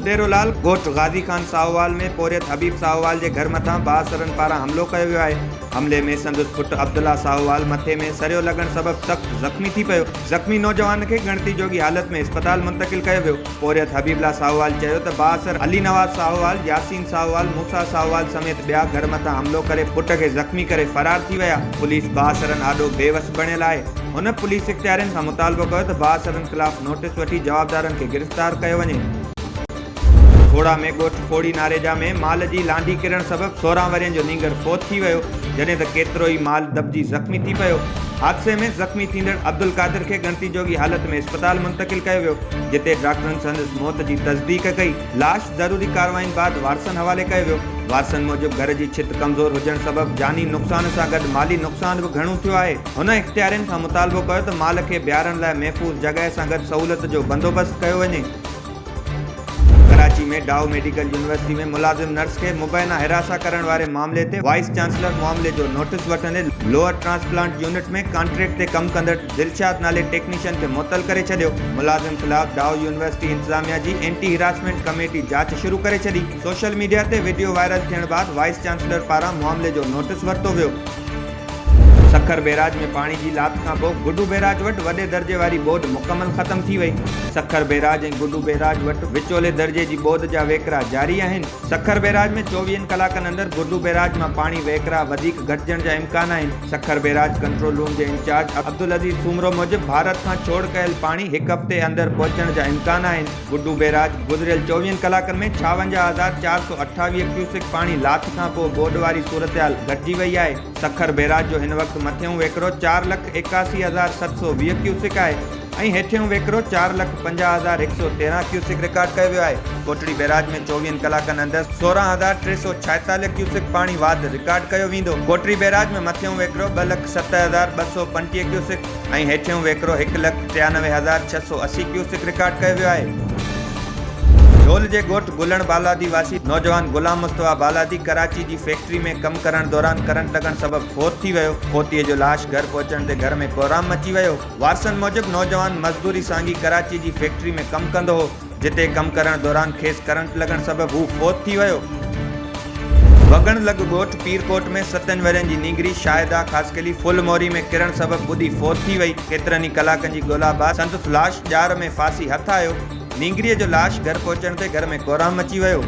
बुडेरोलाल ॻोठ गाज़ी खान साहोवाल में पोरियत हबीब साहोवाल जे घर मथां बासरनि पारां हमलो कयो वियो आहे। हमले में संदसि पुटु अब्दुल्ला साहोवाल मथे में सरियो लॻण सबबि सख़्तु ज़ख़्मी थी पियो। ज़ख़्मी नौजवान खे ॻणती जोगी हालत में इस्पताल मुंतक़िल कयो वियो। पोरियत हबीबला साहोवाल चयो त बासर अली नवाज़ साहोवाल, यासीन साहोवाल, मूसा साहोवाल समेत ॿिया घर मथां हमलो करे पुट खे ज़ख़्मी करे फरार थी विया। पुलिस बासरनि आॾो बेवस बणियल आहे। हुन पुलिस इख़्तियारनि खां मुतालबो कयो त बासरनि ख़िलाफ़ नोटिस वठी जवाबदारनि खे गिरफ़्तार कयो वञे। खोड़ा में ॻोठ फोड़ी नारेजा में माल जी लांडी किरण सबबि 16 वरियनि जो नींगर फोत थी वियो, जॾहिं त केतिरो ई माल दॿिजी ज़ख़्मी थी पियो। हादसे में ज़ख़्मी थींदड़ अब्दुल कादिर खे ॻणती जोगी हालत में इस्पताल मुंतक़िल कयो वियो, जिते डॉक्टरनि संदसि मौत जी तस्दीक कई। लाश ज़रूरी कार्रवाइनि बाद वारसनि हवाले कयो वियो। वारसनि मूजिबि घर जी छित कमज़ोर हुजण सबबि जानी नुक़सान सां गॾु माली नुक़सान बि घणो थियो आहे। हुन इख़्तियारनि खां मुतालबो कयो त माल खे ॿियारण लाइ महफ़ूज़ जॻह सां गॾु सहूलियत जो बंदोबस्तु कयो वञे। कराची में डाउ मेडिकल यूनिवर्सिटी में मुलाज़िम नर्स खे मुबैना हिरासा करण वारे मामले ते वाइस चांसलर मामले जो नोटिस वठंदे लोअर ट्रांसप्लांट यूनिट में कॉन्ट्रैक्ट ते कमु कंदड़ दिलशाद नाले टेक्नीशियन खे मुअतल करे छॾियो। मुलाज़िम ख़िलाफ़ डाउ यूनिवर्सिटी इंतज़ामिया जी एंटी हिरासमेंट कमेटी जांच शुरू करे छॾी। सोशल मीडिया ते वीडियो वायरल थियण बाद वाइस चांसलर पारां मामले जो नोटिस वरितो वियो। सखर बैराज में पानी की लात खां पोइ गुडू बैराज वटि वॾे दर्जे वारी बोड मुकमल ख़त्म थी वई। सखर बैराज ऐं गुडू बैराज वटि विचोले दर्जे जी बोड जा वेकरा जारी आहिनि। सखर बैराज में 24 कलाकनि अंदरि गुडू बैराज मां पाणी वेकरा वधीक घटिजण जा इम्कान आहिनि। सखर बैराज कंट्रोल रूम जे इंचार्ज अब्दुल अज़ीज़ सूमरो मूजिबि भारत खां छोड़ कयल पाणी हिकु हफ़्ते अंदरि पहुचण जा इम्कान आहिनि। गुडू बैराज गुज़िरियल 24 कलाकनि में 56,428 क्यूसिक पाणी लाथ खां पोइ बोड वारी सूरतहाल घटिजी वई आहे। सखर बैराज जो हिन वक़्तु मथियों वेकरो 4,81,720 क्यूसिक आहे ऐं हेठियों वेकरो 4,50,113 क्यूसिक रिकॉर्ड कयो वियो आहे। कोटड़ी बैराज में 24 कलाकनि अंदरि 16,346 क्यूसिक पाणी वाध रिकॉर्ड कयो वेंदो। कोटड़ी बैराज में मथियों वेकरो 2,07,225 क्यूसिक ऐं हेठियों वेकरो 1,93,680 क्यूसिक रिकॉर्ड कयो वियो आहे। झोल जे ॻोठ गुलण बालादी वासी नौजवान गुलाम मुस्तफा बालादी कराची जी फैक्ट्री में कमु करण दौरान करंट लॻण सबबि फोत थी वियो। फोतीअ जो लाश घर पहुचण ते घर में कोराम मची वियो। वारसनि मूजिबि नौजवान मज़दूरी सांगी कराची जी फैक्ट्री में कमु कंदो हो, जिते कमु करण दौरान खेसि करंट लॻण सबबि हू फोत थी वियो। वगण लॻ ॻोठ पीरकोट में 7 वरियनि जी नींगरी शाहिदा ख़ासकली फुल मोरी में किरण सबबि ॿुधी फोत थी वई। केतिरनि ई कलाकनि जी ॻोल्हा बाद संदसि लाश ॼार में फासी हथ आयो। नींगरीअ जो लाश घर पहुचण ते घर में कोराम मची वियो।